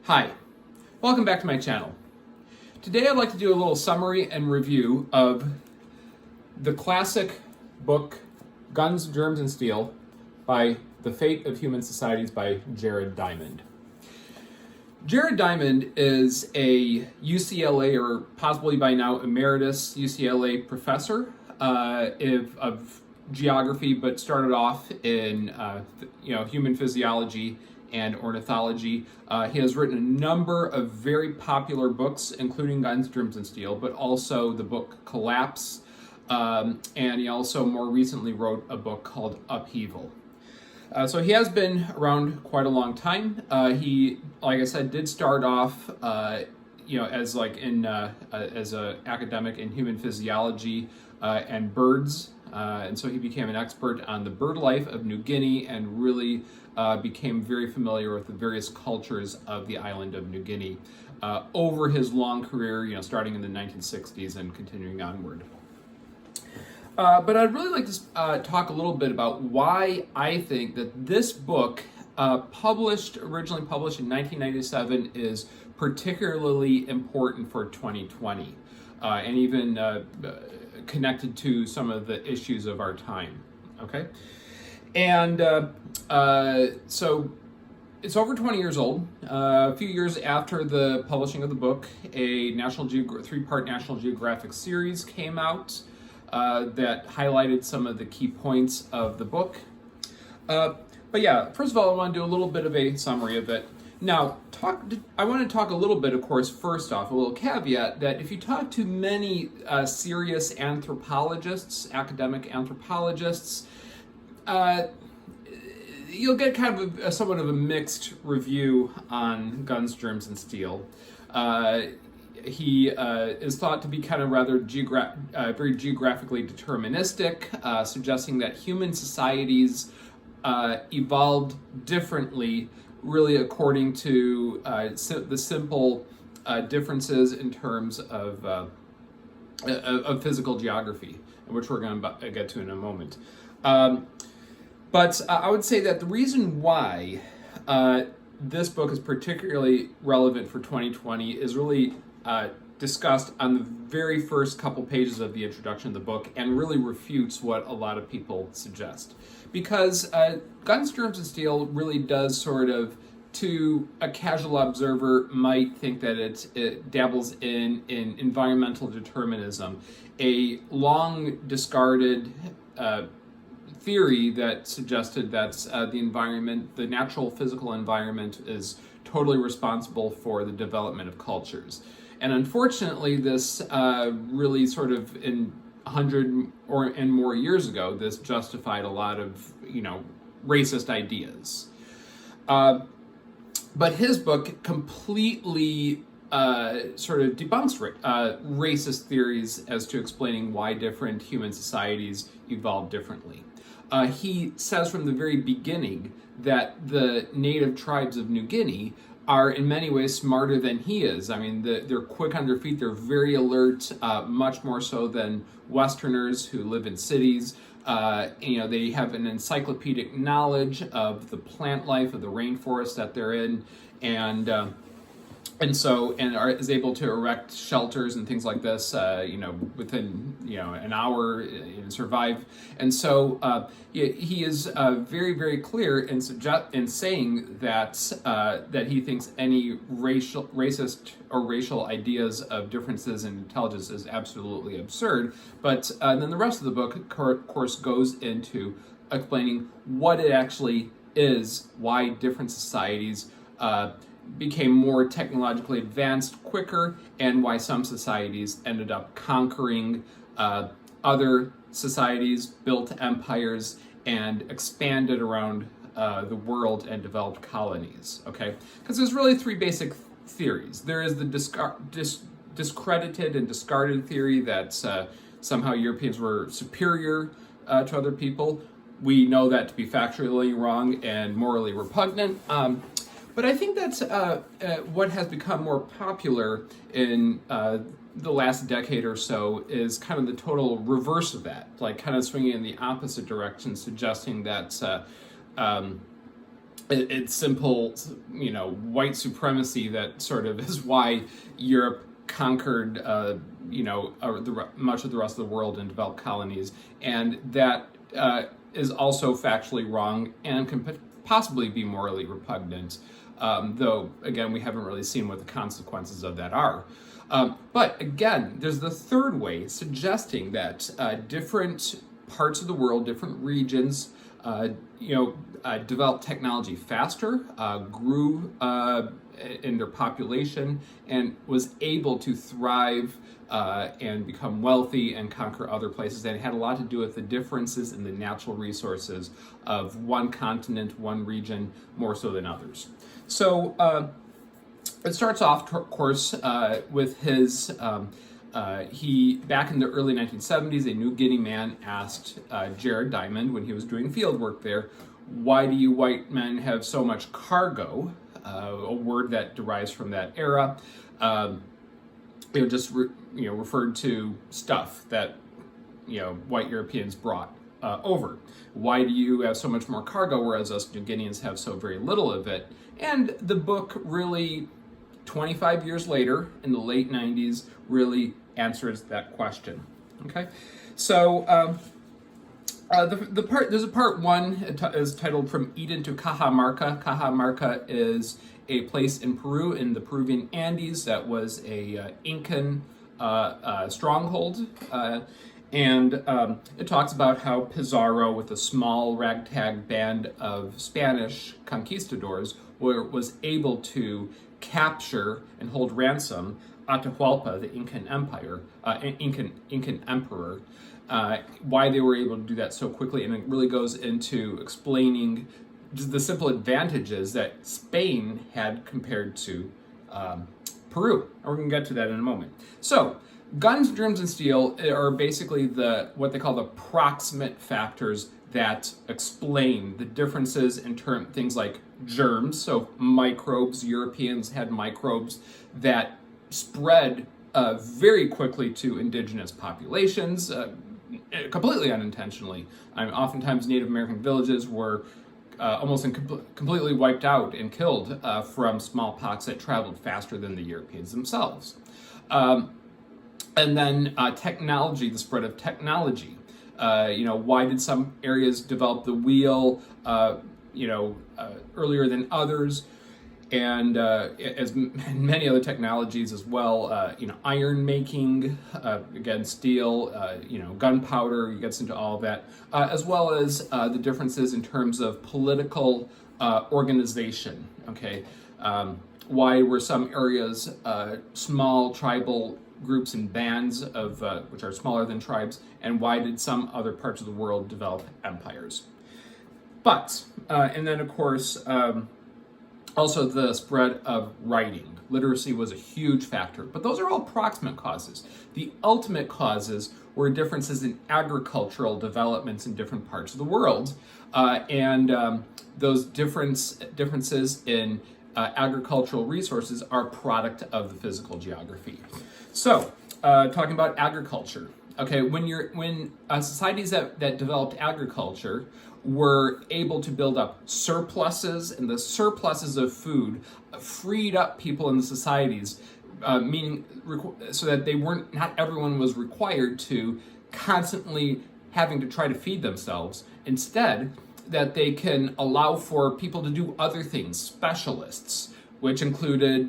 Hi, welcome back to my channel. Today I'd like to do a little summary and review of the classic book Guns, Germs, and Steel by The Fate of Human Societies by Jared Diamond. Jared Diamond is a UCLA, or possibly by now emeritus UCLA professor of geography, but started off in human physiology and ornithology. He has written a number of very popular books, including Guns, Germs, and Steel, but also the book Collapse, and he also more recently wrote a book called Upheaval. So he has been around quite a long time. He, like I said, did start off, as an academic in human physiology and birds, and so he became an expert on the bird life of New Guinea and really became very familiar with the various cultures of the island of New Guinea over his long career, starting in the 1960s and continuing onward. But I'd really like to talk a little bit about why I think that this book, originally published in 1997, is particularly important for 2020, and even connected to some of the issues of our time. Okay, and so it's over 20 years old. A few years after the publishing of the book, a three-part National Geographic series came out that highlighted some of the key points of the book. But yeah, first of all, I want to do a little bit of a summary of it. Now, I want to talk a little bit, of course, first off, a little caveat that if you talk to many serious anthropologists, academic anthropologists, you'll get kind of somewhat of a mixed review on Guns, Germs, and Steel. He is thought to be kind of rather very geographically deterministic, suggesting that human societies evolved differently, really according to the simple differences in terms of physical geography, which we're going to get to in a moment. But I would say that the reason why this book is particularly relevant for 2020 is really discussed on the very first couple pages of the introduction of the book, and really refutes what a lot of people suggest. Because Guns, Germs, and Steel really does sort of, to a casual observer, might think that it dabbles in environmental determinism, a long discarded theory that suggested that the natural physical environment is totally responsible for the development of cultures. And unfortunately, this really sort of in 100 and more years ago, this justified a lot of, racist ideas. But his book completely sort of debunks racist theories as to explaining why different human societies evolved differently. He says from the very beginning that the native tribes of New Guinea are in many ways smarter than he is. I mean, they're quick on their feet, they're very alert, much more so than Westerners who live in cities. They have an encyclopedic knowledge of the plant life of the rainforest that they're in, and is able to erect shelters and things like this, within an hour and survive. And so he is very, very clear in saying that he thinks any racist or racial ideas of differences in intelligence is absolutely absurd. But then the rest of the book, of course, goes into explaining what it actually is, why different societies became more technologically advanced quicker, and why some societies ended up conquering other societies, built empires, and expanded around the world and developed colonies. Okay, because there's really three basic theories. There is the discredited and discarded theory that somehow Europeans were superior to other people. We know that to be factually wrong and morally repugnant. But I think that's what has become more popular in the last decade or so is kind of the total reverse of that, like kind of swinging in the opposite direction, suggesting that it's simple, white supremacy that sort of is why Europe conquered, much of the rest of the world and developed colonies, and that is also factually wrong and can possibly be morally repugnant. Though, again, we haven't really seen what the consequences of that are. But again, there's the third way, suggesting that different parts of the world, different regions, developed technology faster, grew in their population, and was able to thrive and become wealthy and conquer other places. And it had a lot to do with the differences in the natural resources of one continent, one region, more so than others. So it starts off, of course, with his, he, back in the early 1970s, a New Guinea man asked Jared Diamond, when he was doing field work there, why do you white men have so much cargo? A word that derives from that era. Referred to stuff that, white Europeans brought over. Why do you have so much more cargo, whereas us New Guineans have so very little of it? And the book really, 25 years later, in the late 90s, really answers that question. Okay, so there's a part one. It is titled "From Eden to Cajamarca." Cajamarca is a place in Peru, in the Peruvian Andes, that was a Incan stronghold. And it talks about how Pizarro, with a small ragtag band of Spanish conquistadors, was able to capture and hold ransom Atahualpa, the Incan Empire, Incan emperor. Why they were able to do that so quickly, and it really goes into explaining just the simple advantages that Spain had compared to Peru. And we're going to get to that in a moment. So, guns, germs, and steel are basically what they call the proximate factors that explain the differences in things like germs, so microbes. Europeans had microbes that spread very quickly to indigenous populations, completely unintentionally. Oftentimes Native American villages were almost completely wiped out and killed from smallpox that traveled faster than the Europeans themselves. And then technology, the spread of technology. Why did some areas develop the wheel, earlier than others? And as many other technologies as well, iron making, again, steel, gunpowder, it gets into all of that, as well as the differences in terms of political organization, okay? Why were some areas small tribal groups and bands of which are smaller than tribes, and why did some other parts of the world develop empires? But, and then of course, also the spread of writing. Literacy was a huge factor, but those are all proximate causes. The ultimate causes were differences in agricultural developments in different parts of the world, and those differences in agricultural resources are a product of the physical geography. So, talking about agriculture. Okay, when societies that developed agriculture were able to build up surpluses, and the surpluses of food freed up people in the societies, meaning so that not everyone was required to constantly having to try to feed themselves. Instead, that they can allow for people to do other things, specialists, which included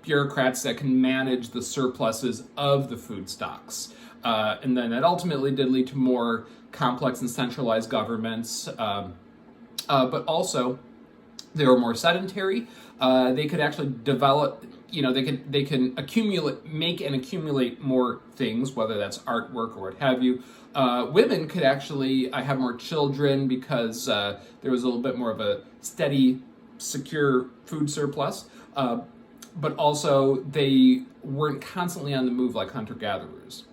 bureaucrats that can manage the surpluses of the food stocks. And then that ultimately did lead to more complex and centralized governments, but also they were more sedentary. They could actually develop, they can make and accumulate more things, whether that's artwork or what have you. Women could actually have more children because there was a little bit more of a steady, secure food surplus. But also they weren't constantly on the move like hunter-gatherers.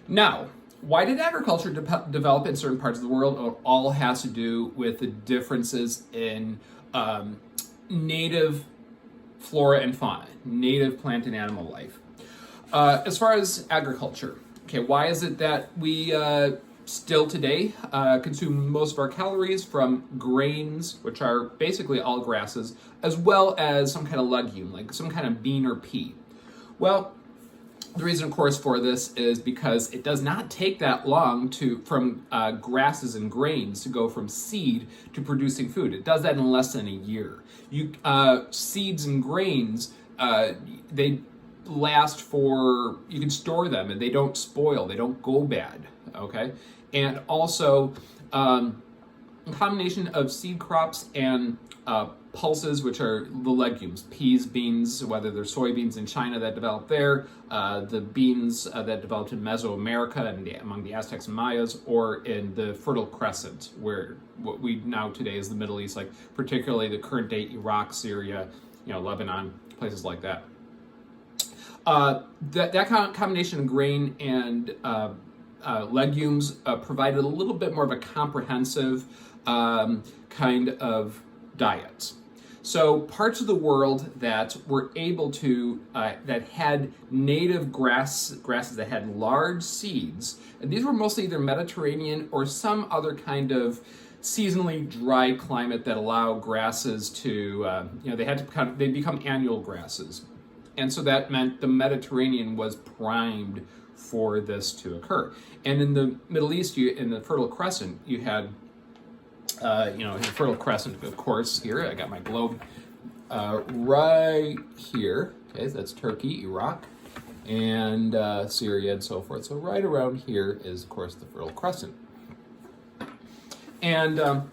Now, why did agriculture develop in certain parts of the world? It all has to do with the differences in native flora and fauna, native plant and animal life. As far as agriculture, okay, why is it that we still today consume most of our calories from grains, which are basically all grasses, as well as some kind of legume, like some kind of bean or pea. Well, the reason, of course, for this is because it does not take that long from grasses and grains to go from seed to producing food. It does that in less than a year. Seeds and grains, they last for, you can store them and they don't spoil, they don't go bad, okay? And also, a combination of seed crops and pulses, which are the legumes, peas, beans, whether they're soybeans in China that developed there, the beans that developed in Mesoamerica and among the Aztecs and Mayas, or in the Fertile Crescent, where what we now today is the Middle East, like particularly the current day Iraq, Syria, Lebanon, places like that. That combination of grain and legumes provided a little bit more of a comprehensive kind of diet. So parts of the world that were able to, that had native grasses that had large seeds, and these were mostly either Mediterranean or some other kind of seasonally dry climate that allow grasses to, they become annual grasses. And so that meant the Mediterranean was primed for this to occur. And in the Middle East, in the Fertile Crescent, you had the Fertile Crescent, of course, here. I got my globe right here. Okay, so that's Turkey, Iraq, and Syria, and so forth. So right around here is, of course, the Fertile Crescent. And, of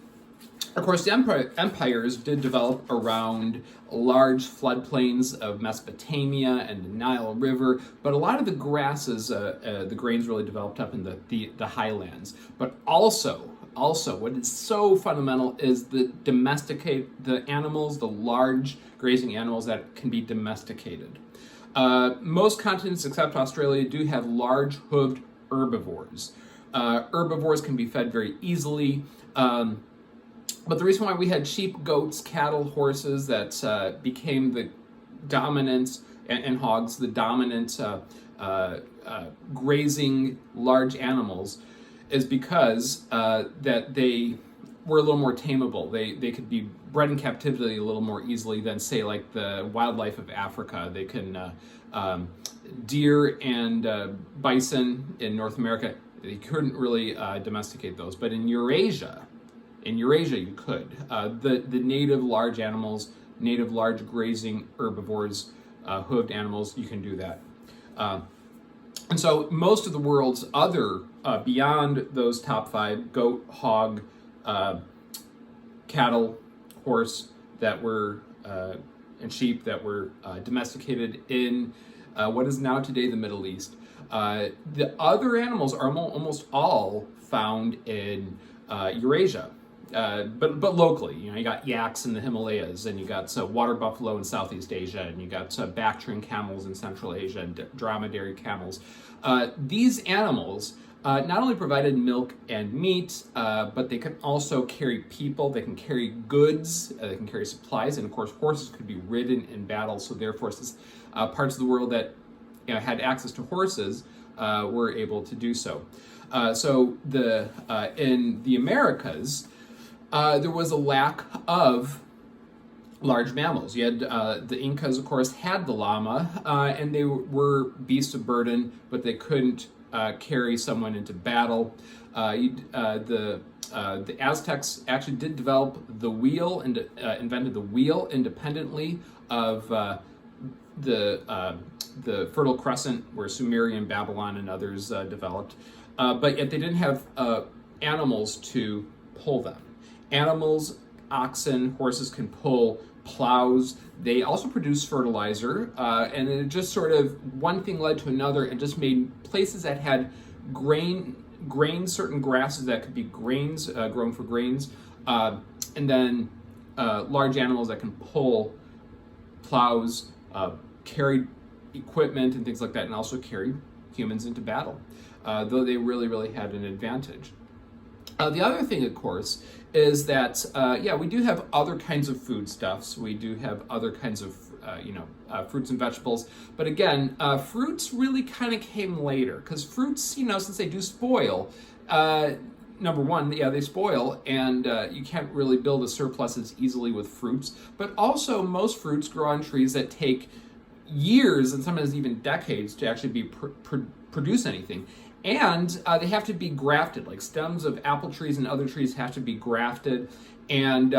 course, the empires did develop around large floodplains of Mesopotamia and the Nile River, but a lot of the grasses, the grains really developed up in the highlands. But also, what is so fundamental is the animals, the large grazing animals that can be domesticated. Most continents except Australia do have large hooved herbivores. Herbivores can be fed very easily, but the reason why we had sheep, goats, cattle, horses that became the dominant, and hogs, the dominant grazing large animals, is because that they were a little more tameable. They could be bred in captivity a little more easily than, say, like the wildlife of Africa. They can, deer and bison in North America, they couldn't really domesticate those. But in Eurasia you could. The native large animals, native large grazing herbivores, hooved animals, you can do that. And so most of the world's other, beyond those top five, goat, hog, cattle, horse, that were, and sheep that were domesticated in what is now today the Middle East. The other animals are almost all found in Eurasia. But locally, you got yaks in the Himalayas, and you got water buffalo in Southeast Asia, and you got Bactrian camels in Central Asia, and dromedary camels. These animals not only provided milk and meat, but they can also carry people, they can carry goods, they can carry supplies, and of course horses could be ridden in battle, so therefore parts of the world that had access to horses were able to do so. So in the Americas, there was a lack of large mammals. You had the Incas, of course, had the llama, and they were beasts of burden, but they couldn't carry someone into battle. The Aztecs actually did develop the wheel and invented the wheel independently of the Fertile Crescent, where Sumerian, Babylon, and others developed. But yet they didn't have animals to pull them. Animals, oxen, horses can pull plows. They also produce fertilizer, and it just sort of, one thing led to another, and just made places that had grain, certain grasses that could be grains, grown for grains, and then large animals that can pull plows, carry equipment and things like that, and also carry humans into battle, though they really had an advantage. The other thing, of course, is that, we do have other kinds of foodstuffs. We do have other kinds of, fruits and vegetables. But again, fruits really kind of came later, because fruits, since they do spoil, Number one, yeah, they spoil, and you can't really build a surplus as easily with fruits. But also, most fruits grow on trees that take years and sometimes even decades to actually produce anything. And they have to be grafted, like stems of apple trees and other trees have to be grafted. And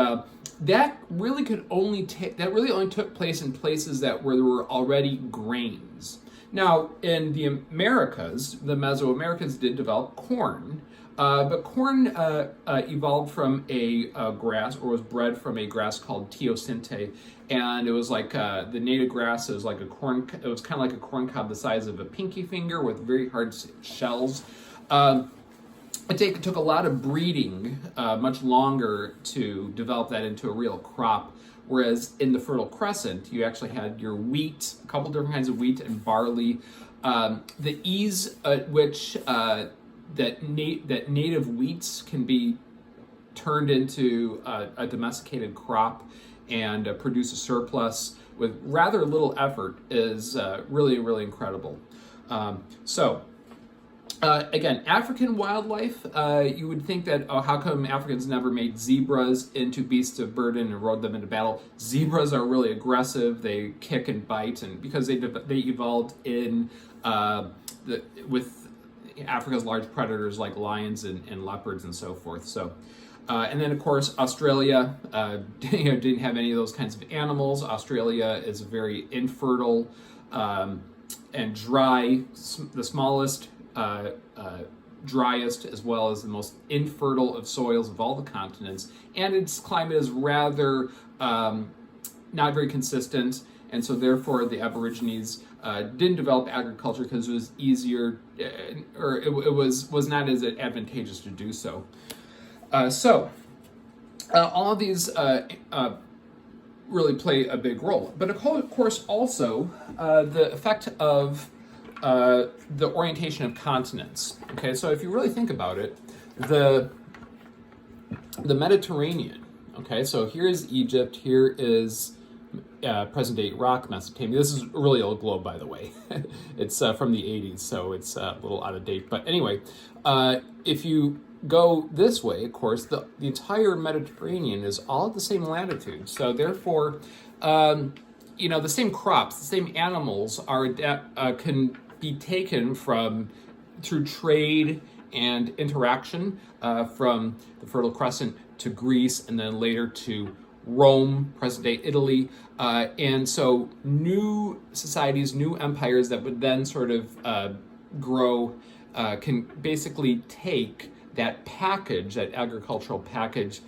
that really only took place in places where there were already grains. Now, in the Americas, the Mesoamericans did develop corn, but corn evolved from a grass, or was bred from a grass called teosinte, and it was like the native grass. It was like it was kind of like a corn cob the size of a pinky finger with very hard shells. It took a lot of breeding, much longer to develop that into a real crop. Whereas in the Fertile Crescent, you actually had your wheat, a couple different kinds of wheat and barley. The ease at which that native wheats can be turned into a domesticated crop and produce a surplus with rather little effort is really, really incredible. Again, African wildlife, you would think that, oh, how come Africans never made zebras into beasts of burden and rode them into battle? Zebras are really aggressive. They kick and bite, and because they evolved in with Africa's large predators like lions and leopards and so forth. So, and then of course Australia, didn't have any of those kinds of animals. Australia is very infertile and dry, the smallest, driest, as well as the most infertile of soils of all the continents, and its climate is rather not very consistent, and so therefore the Aborigines didn't develop agriculture because it was easier, or it was not as advantageous to do so. All of these really play a big role, but of course also the effect of the orientation of continents. Okay, so if you really think about it, the Mediterranean. Okay, so here is Egypt. Here is present-day Iraq, Mesopotamia. This is a really old globe, by the way. It's from the 80s, so it's a little out of date. But anyway, if you go this way, of course, the entire Mediterranean is all at the same latitude. So therefore, the same crops, the same animals can be taken through trade and interaction from the Fertile Crescent to Greece, and then later to Rome, present-day Italy, and so new societies, new empires that would then sort of grow, can basically take that package, that agricultural package,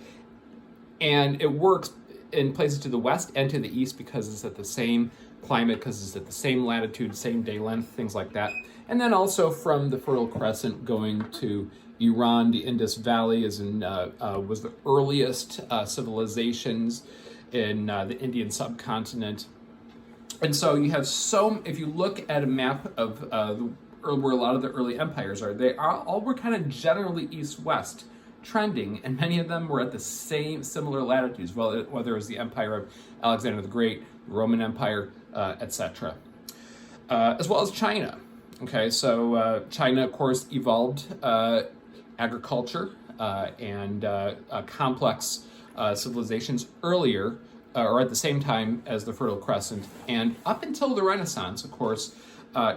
and it works in places to the west and to the east because it's at the same climate, because it's at the same latitude, same day length, things like that. And then also from the Fertile Crescent going to Iran, the Indus Valley was the earliest civilizations in the Indian subcontinent. And so you have if you look at a map of where a lot of the early empires are, they all were kind of generally east-west trending, and many of them were at the similar latitudes, whether it was the empire of Alexander the Great, the Roman Empire, etc. As well as China. Okay, so China, of course, evolved agriculture and complex civilizations earlier, or at the same time as the Fertile Crescent, and up until the Renaissance, of course,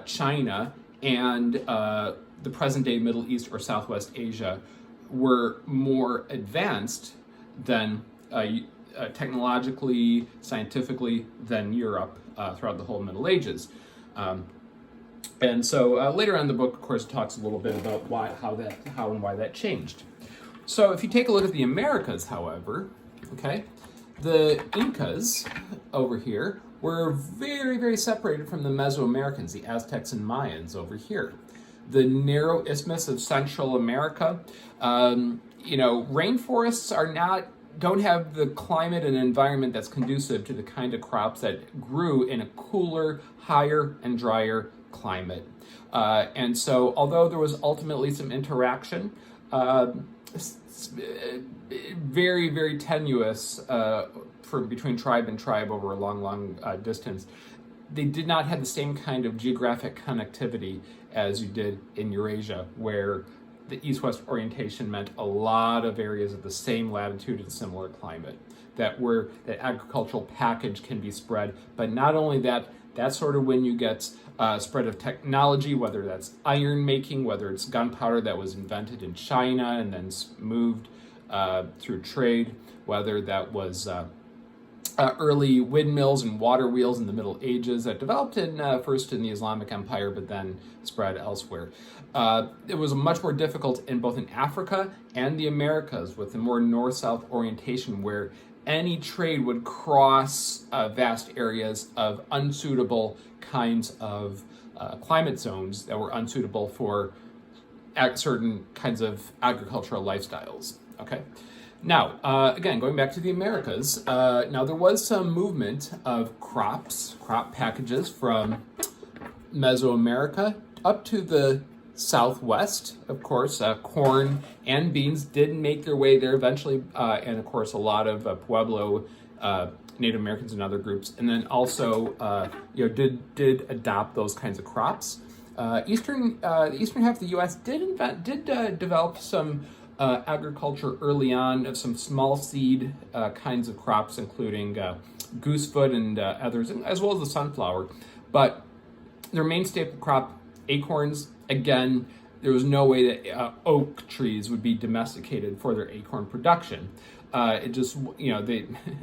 China and the present-day Middle East or Southwest Asia were more advanced than technologically, scientifically, than Europe throughout the whole Middle Ages. And so later on in the book, of course, talks a little bit about how and why that changed. So if you take a look at the Americas, however, okay, the Incas over here were very, very separated from the Mesoamericans, the Aztecs and Mayans over here. The narrow isthmus of Central America, rainforests don't have the climate and environment that's conducive to the kind of crops that grew in a cooler, higher, and drier climate. And so, although there was ultimately some interaction, very, very tenuous between tribe and tribe over a long distance, they did not have the same kind of geographic connectivity as you did in Eurasia, where the east-west orientation meant a lot of areas of the same latitude and similar climate, that where the agricultural package can be spread. But not only that, that's sort of when you get spread of technology, whether that's iron making, whether it's gunpowder that was invented in China and then moved through trade, whether that was early windmills and water wheels in the Middle Ages that developed first in the Islamic Empire, but then spread elsewhere. It was much more difficult in both in Africa and the Americas with a more north-south orientation, where any trade would cross vast areas of unsuitable kinds of climate zones that were unsuitable for certain kinds of agricultural lifestyles. Okay. Now, again, going back to the Americas, now there was some movement of crop packages from Mesoamerica up to the southwest. Of course, corn and beans did make their way there eventually, and of course a lot of Pueblo Native Americans and other groups, and then also did adopt those kinds of crops. The eastern half of the U.S. did develop some agriculture early on of some small seed kinds of crops, including goosefoot and others, as well as the sunflower. But their main staple crop, acorns, again, there was no way that oak trees would be domesticated for their acorn production. It just,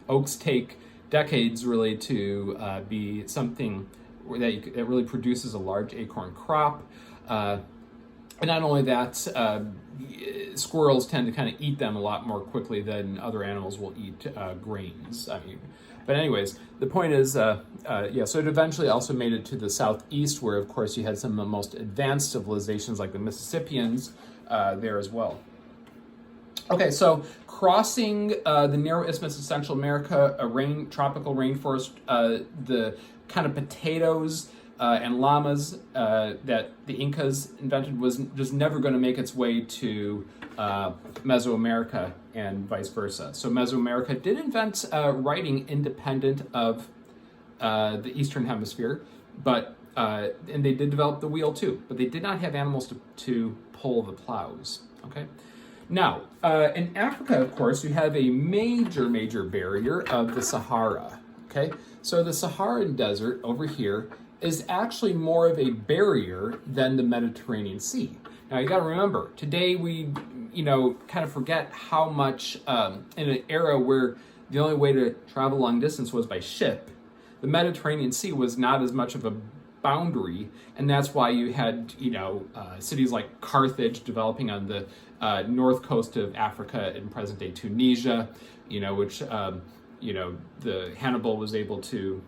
oaks take decades really to be something that really produces a large acorn crop. And not only that, squirrels tend to kind of eat them a lot more quickly than other animals will eat grains. But anyways, the point is, so it eventually also made it to the southeast, where of course you had some of the most advanced civilizations like the Mississippians there as well. Okay, so crossing the narrow isthmus of Central America, a tropical rainforest, the kind of potatoes and llamas that the Incas invented was just never going to make its way to Mesoamerica and vice versa. So Mesoamerica did invent writing independent of the Eastern Hemisphere, but and they did develop the wheel too, but they did not have animals to pull the plows. Okay. Now, in Africa, of course, you have a major barrier of the Sahara. Okay, so the Saharan desert over here is actually more of a barrier than the Mediterranean Sea. Now, you got to remember, today we, kind of forget how much in an era where the only way to travel long distance was by ship, the Mediterranean Sea was not as much of a boundary, and that's why you had, cities like Carthage developing on the north coast of Africa in present-day Tunisia, which, the Hannibal was able to,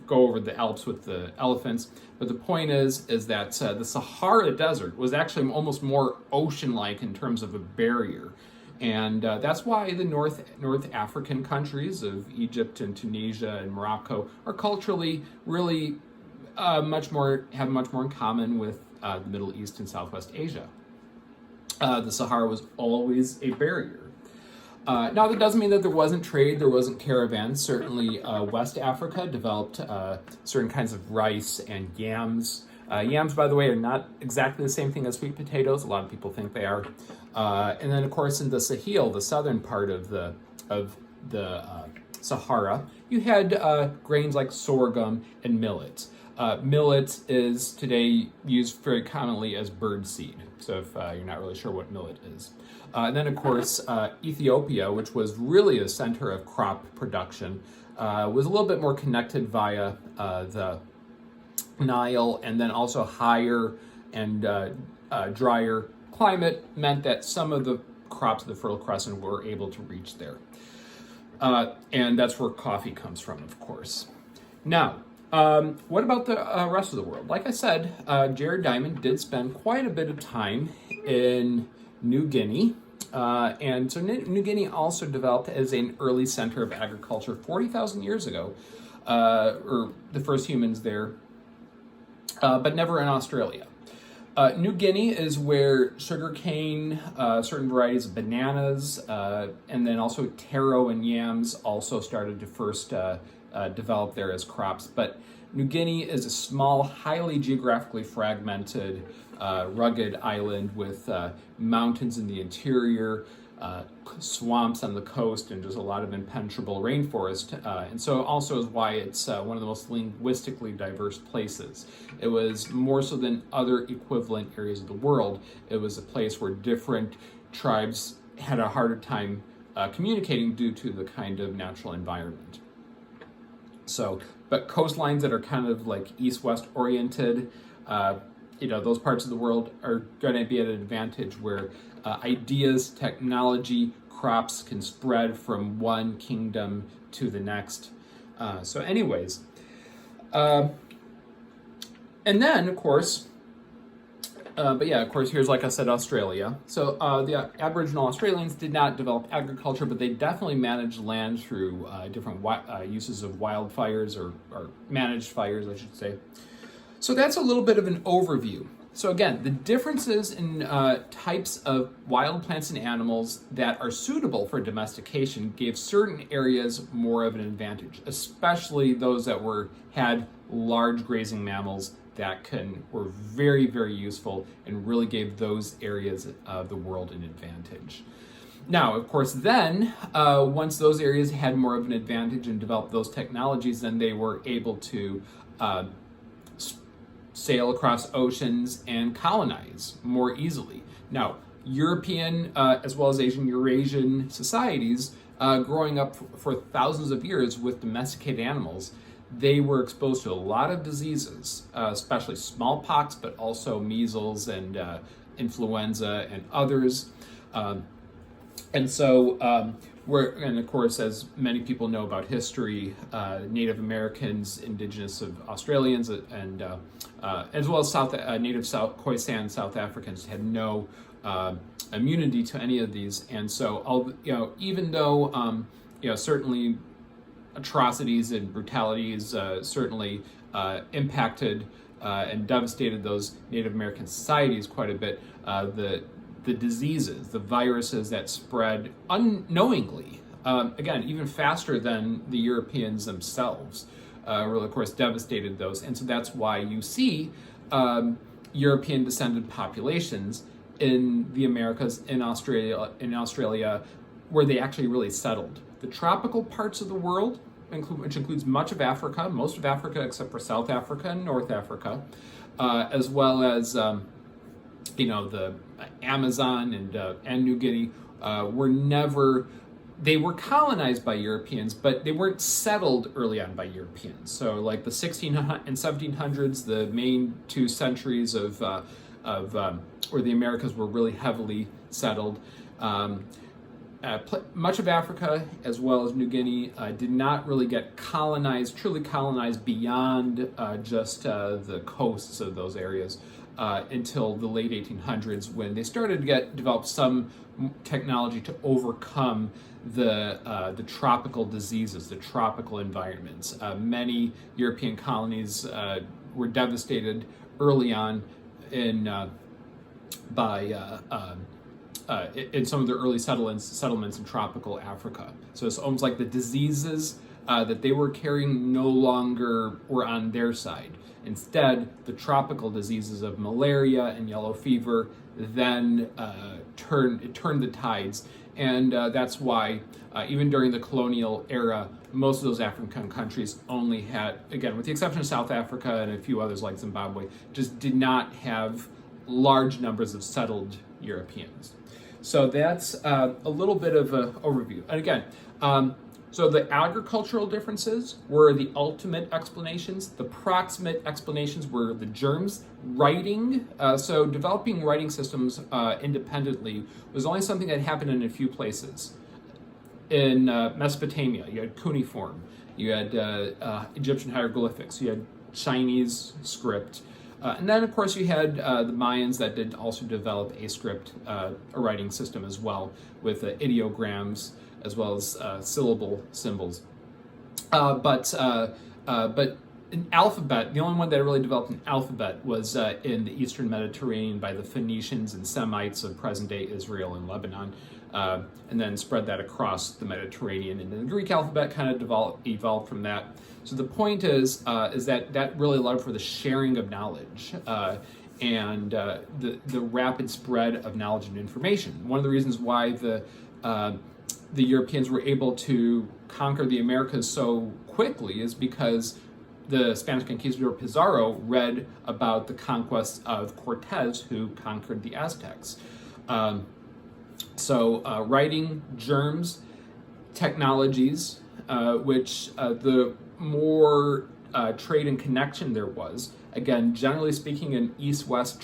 go over the Alps with the elephants. But the point is that the Sahara Desert was actually almost more ocean-like in terms of a barrier. And that's why the North African countries of Egypt and Tunisia and Morocco are culturally really have much more in common with the Middle East and Southwest Asia. The Sahara was always a barrier. Now, that doesn't mean that there wasn't trade, there wasn't caravans. Certainly, West Africa developed certain kinds of rice and yams. Yams, by the way, are not exactly the same thing as sweet potatoes. A lot of people think they are. And then, of course, in the Sahel, the southern part of the Sahara, you had grains like sorghum and millet. Millet is today used very commonly as bird seed. So if you're not really sure what millet is. And then, of course, Ethiopia, which was really a center of crop production, was a little bit more connected via the Nile, and then also higher and drier climate meant that some of the crops of the Fertile Crescent were able to reach there. And that's where coffee comes from, of course. Now, what about the rest of the world? Like I said, Jared Diamond did spend quite a bit of time in New Guinea. And so New Guinea also developed as an early center of agriculture 40,000 years ago, or the first humans there, but never in Australia. New Guinea is where sugarcane, certain varieties of bananas, and then also taro and yams also started to first develop there as crops. But New Guinea is a small, highly geographically fragmented, rugged island with mountains in the interior, swamps on the coast, and just a lot of impenetrable rainforest. And so also is why it's one of the most linguistically diverse places. It was more so than other equivalent areas of the world. It was a place where different tribes had a harder time communicating due to the kind of natural environment. So, but coastlines that are kind of like east-west oriented, those parts of the world are going to be at an advantage where ideas, technology, crops can spread from one kingdom to the next. So anyways, and then of course, here's, like I said, Australia. So the Aboriginal Australians did not develop agriculture, but they definitely managed land through different uses of wildfires or managed fires, I should say. So that's a little bit of an overview. So again, the differences in types of wild plants and animals that are suitable for domestication gave certain areas more of an advantage, especially those that had large grazing mammals that were very, very useful and really gave those areas of the world an advantage. Now, of course, then, once those areas had more of an advantage and developed those technologies, then they were able to sail across oceans and colonize more easily. Now, European as well as Asian Eurasian societies, growing up for thousands of years with domesticated animals, they were exposed to a lot of diseases, especially smallpox, but also measles and influenza and others. And of course, as many people know about history, Native Americans, indigenous of Australians, and as well as native Khoisan South Africans had no immunity to any of these. And so, even though certainly atrocities and brutalities certainly impacted and devastated those Native American societies quite a bit, the diseases, the viruses that spread unknowingly, again, even faster than the Europeans themselves, really, of course, devastated those. And so that's why you see European descended populations in the Americas, in Australia, where they actually really settled. The tropical parts of the world, which includes much of Africa, most of Africa except for South Africa and North Africa, as well as the Amazon and New Guinea, they were colonized by Europeans, but they weren't settled early on by Europeans. So like the 1600s and 1700s, the main 2 centuries of where the Americas were really heavily settled. Much of Africa, as well as New Guinea, did not really get truly colonized beyond just the coasts of those areas until the late 1800s, when they started to develop some technology to overcome the tropical diseases, the tropical environments. Many European colonies were devastated early on in some of the early settlements in tropical Africa. So it's almost like the diseases that they were carrying no longer were on their side. Instead, the tropical diseases of malaria and yellow fever then turned the tides. And that's why, even during the colonial era, most of those African countries only had, again, with the exception of South Africa and a few others like Zimbabwe, just did not have large numbers of settled Europeans. So that's a little bit of an overview. And again, so the agricultural differences were the ultimate explanations. The proximate explanations were the germs. Writing, so developing writing systems independently was only something that happened in a few places. In Mesopotamia, you had cuneiform, you had Egyptian hieroglyphics, you had Chinese script, and then of course you had the Mayans that did also develop a script, a writing system as well, with ideograms as well as syllable symbols. But an alphabet, the only one that really developed an alphabet was in the Eastern Mediterranean by the Phoenicians and Semites of present-day Israel and Lebanon. and then spread that across the Mediterranean. And then the Greek alphabet kind of evolved from that. So the point is that really allowed for the sharing of knowledge and the rapid spread of knowledge and information. One of the reasons why the Europeans were able to conquer the Americas so quickly is because the Spanish conquistador Pizarro read about the conquest of Cortez, who conquered the Aztecs. So writing, germs, technologies, which the more trade and connection there was, again, generally speaking, in east-west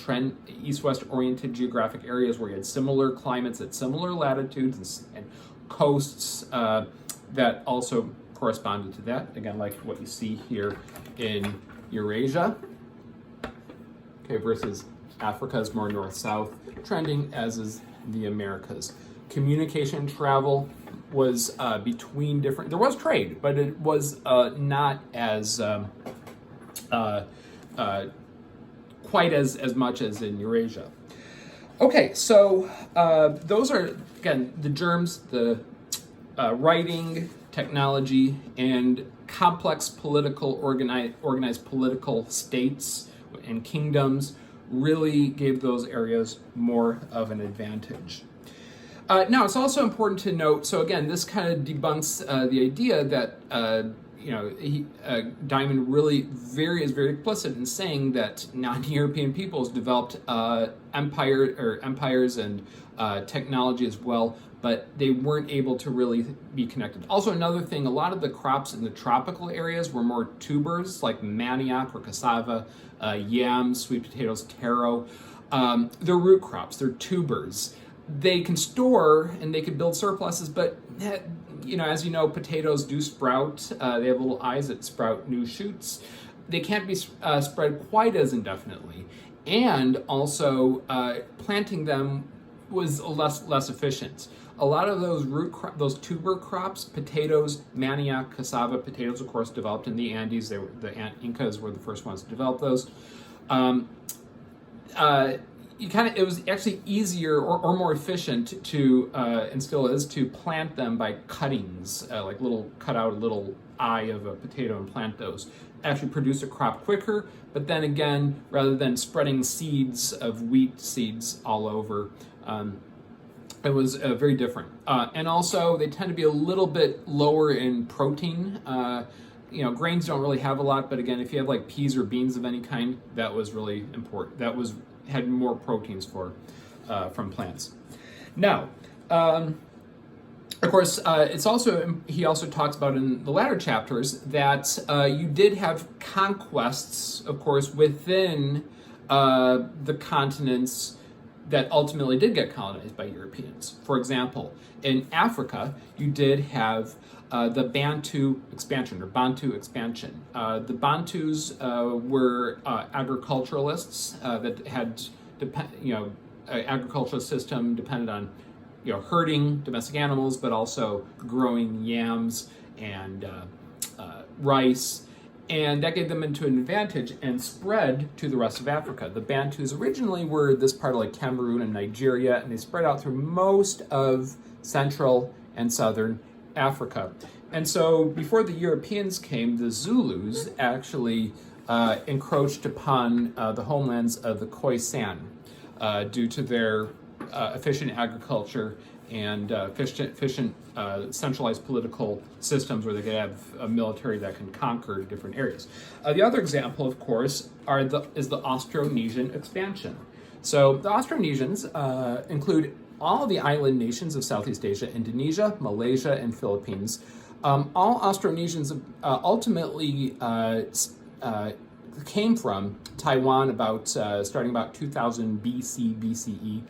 oriented geographic areas where you had similar climates at similar latitudes and coasts that also corresponded to that. Again, like what you see here in Eurasia, okay, versus Africa is more north-south, trending as is the Americas. Communication travel was between different. There was trade, but it was not as quite as much as in Eurasia. Okay, so those are, again, the germs, the writing, technology, and complex organized political states and kingdoms really gave those areas more of an advantage. Now, it's also important to note, so again, this kind of debunks the idea that Diamond really is very explicit in saying that non-European peoples developed empires and technology as well, but they weren't able to really be connected. Also, another thing, a lot of the crops in the tropical areas were more tubers, like manioc or cassava, yams, sweet potatoes, taro. They're root crops, they're tubers. They can store and they can build surpluses, but as you know, potatoes do sprout. They have little eyes that sprout new shoots. They can't be spread quite as indefinitely, and also planting them was less efficient. A lot of those tuber crops, potatoes, manioc, cassava, potatoes, of course, developed in the Andes. The Incas were the first ones to develop those. It was actually easier or more efficient to, and still is, to plant them by cuttings, cut out a little eye of a potato and plant those. Actually produce a crop quicker, but then again, rather than spreading seeds of wheat seeds all over, it was very different. And also, they tend to be a little bit lower in protein. Grains don't really have a lot, but again, if you have like peas or beans of any kind, that was really important. Had more proteins from plants. Now, of course, he also talks about in the latter chapters that you did have conquests, of course, within the continents that ultimately did get colonized by Europeans. For example, in Africa, you did have the Bantu Expansion or Bantu Expansion. The Bantus were agriculturalists that had, an agricultural system depended on, herding domestic animals, but also growing yams and rice. And that gave them into an advantage and spread to the rest of Africa. The Bantus originally were this part of like Cameroon and Nigeria, and they spread out through most of Central and Southern Africa. And so before the Europeans came, the Zulus actually encroached upon the homelands of the Khoisan due to their efficient agriculture and efficient centralized political systems where they could have a military that can conquer different areas. The other example, of course, is the Austronesian Expansion. So the Austronesians include all the island nations of Southeast Asia, Indonesia, Malaysia, and Philippines. All Austronesians ultimately came from Taiwan starting about 2000 BC, BCE.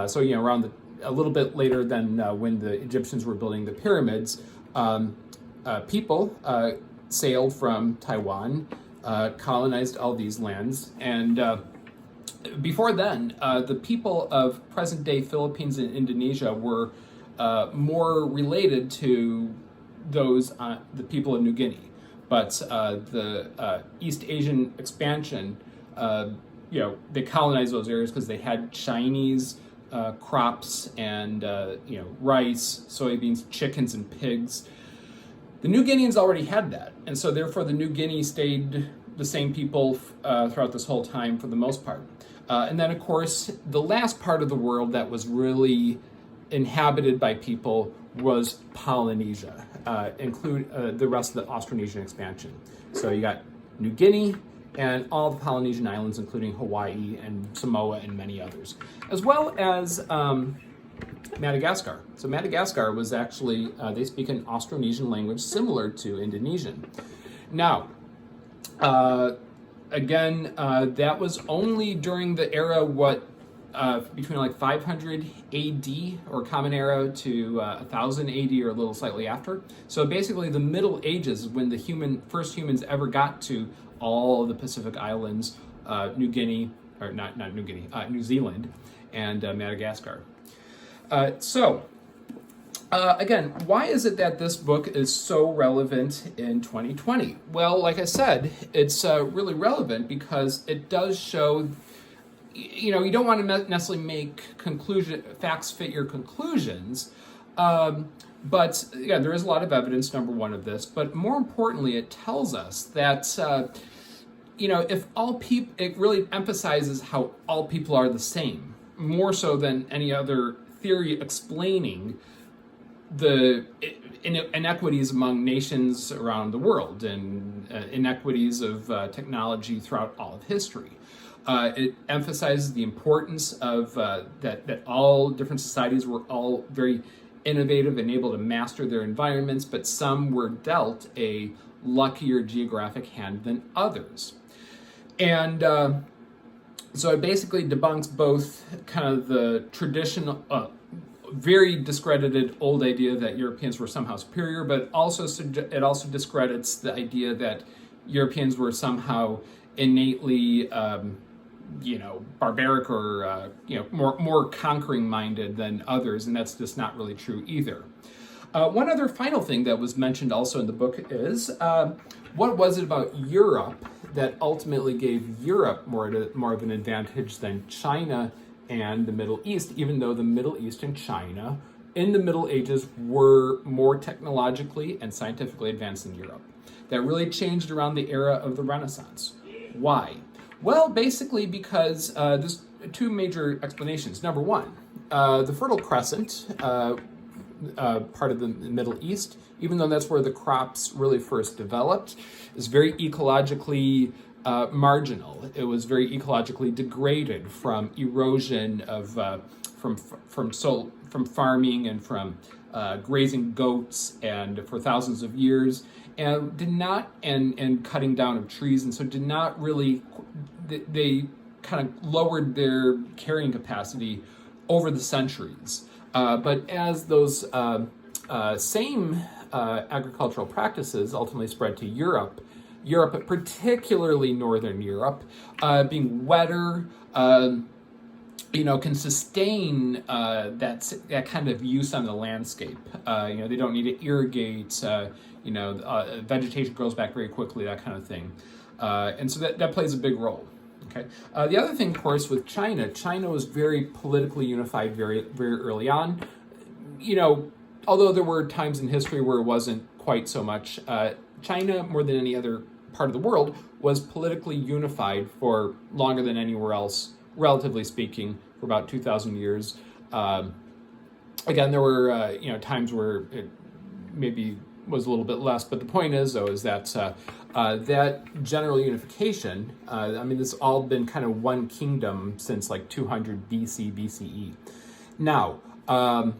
So around a little bit later than when the Egyptians were building the pyramids. People sailed from Taiwan, colonized all these lands, and before then, the people of present-day Philippines and Indonesia were more related to the people of New Guinea. But the East Asian expansion, they colonized those areas because they had Chinese crops and rice, soybeans, chickens, and pigs. The New Guineans already had that, and so therefore the New Guinea stayed the same people throughout this whole time for the most part. And then, of course, the last part of the world that was really inhabited by people was Polynesia, include the rest of the Austronesian expansion. So you got New Guinea and all the Polynesian islands, including Hawaii and Samoa and many others, as well as Madagascar. So Madagascar was actually, they speak an Austronesian language similar to Indonesian. Now, again, that was only during the era, between like 500 AD or Common Era to 1000 AD or a little slightly after. So basically the Middle Ages, when the first humans ever got to all the Pacific Islands, New Guinea, or not New Guinea, New Zealand, and Madagascar. Again, why is it that this book is so relevant in 2020? Well, like I said, it's really relevant because it does show, you don't want to necessarily make facts fit your conclusions, but again, there is a lot of evidence, number one, of this, but more importantly, it tells us that, if all people, it really emphasizes how all people are the same, more so than any other theory explaining the inequities among nations around the world and inequities of technology throughout all of history. It emphasizes the importance of that all different societies were all very innovative and able to master their environments, but some were dealt a luckier geographic hand than others. And so it basically debunks both kind of the traditional, very discredited old idea that Europeans were somehow superior, but it also discredits the idea that Europeans were somehow innately, barbaric or more conquering minded than others, and that's just not really true either. One other final thing that was mentioned also in the book is what was it about Europe that ultimately gave Europe more of an advantage than China and the Middle East, even though the Middle East and China in the Middle Ages were more technologically and scientifically advanced than Europe. That really changed around the era of the Renaissance. Why? Well, basically because there's two major explanations. Number one, the Fertile Crescent, part of the Middle East, even though that's where the crops really first developed, is very ecologically marginal. It was very ecologically degraded from erosion of from farming and from grazing goats and for thousands of years, and and cutting down of trees, and so did not really. They kind of lowered their carrying capacity over the centuries. But as those same agricultural practices ultimately spread to Europe, particularly Northern Europe, being wetter, can sustain that kind of use on the landscape. They don't need to irrigate. Vegetation grows back very quickly, that kind of thing, and so that plays a big role. Okay. The other thing, of course, with China was very politically unified very, very early on. Although there were times in history where it wasn't quite so much, China, more than any other part of the world, was politically unified for longer than anywhere else, relatively speaking, for about 2,000 years. Again, there were times where it maybe was a little bit less, but the point is, though, is that that general unification, this has all been kind of one kingdom since like 200 BCE. Now, and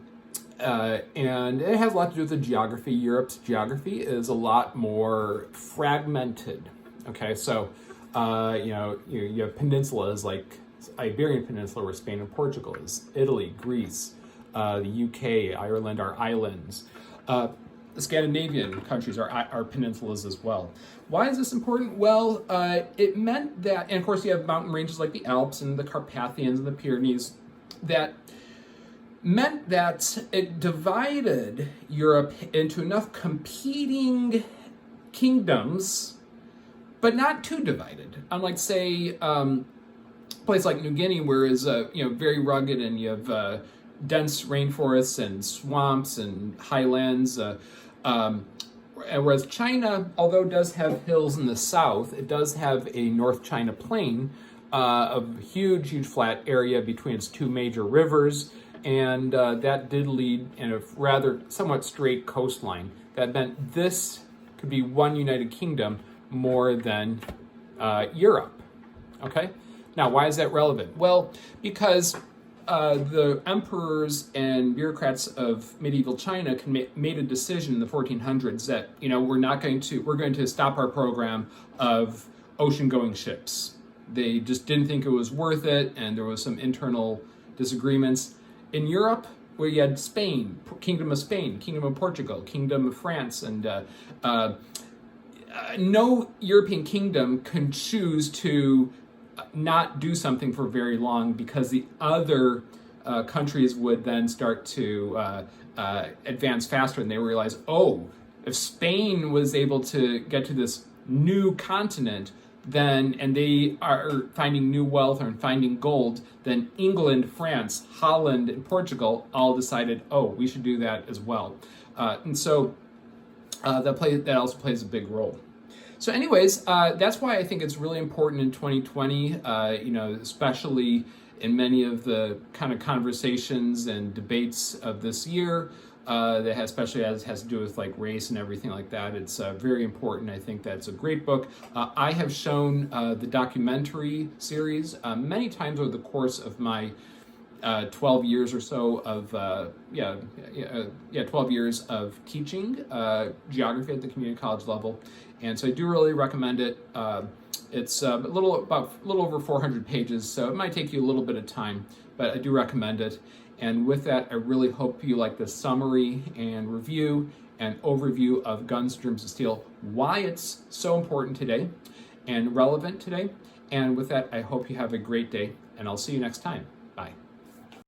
it has a lot to do with the geography. Europe's geography is a lot more fragmented. Okay, so you have peninsulas like Iberian Peninsula, where Spain and Portugal is, Italy, Greece, the UK, Ireland are islands. The Scandinavian countries are peninsulas as well. Why is this important? Well, it meant that, and of course you have mountain ranges like the Alps and the Carpathians and the Pyrenees, that meant that it divided Europe into enough competing kingdoms, but not too divided. Unlike, say, place like New Guinea, where is very rugged, and you have dense rainforests and swamps and highlands. Whereas China, although it does have hills in the south, it does have a North China plain, a huge flat area between its two major rivers, and that did lead in a rather somewhat straight coastline. That meant this could be one United Kingdom more than Europe. Okay? Now, why is that relevant? Well, because the emperors and bureaucrats of medieval China made a decision in the 1400s that we're going to stop our program of ocean-going ships. They just didn't think it was worth it, and there was some internal disagreements. In Europe, where you had Spain, Kingdom of Portugal, Kingdom of France, and no European kingdom can choose to not do something for very long, because the other countries would then start to advance faster, and they realize, if Spain was able to get to this new continent, and they are finding new wealth and finding gold, then England, France, Holland, and Portugal all decided, we should do that as well. And so that also plays a big role. So anyways, that's why I think it's really important in 2020, especially in many of the kind of conversations and debates of this year, especially as it has to do with like race and everything like that. It's very important. I think that's a great book. I have shown the documentary series many times over the course of my 12 years or so of 12 years of teaching geography at the community college level, and so I do really recommend it. It's a little over 400 pages, so it might take you a little bit of time, but I do recommend it. And with that, I really hope you like the summary and review and overview of Guns, Germs, and Steel, why it's so important today and relevant today. And with that, I hope you have a great day, and I'll see you next time.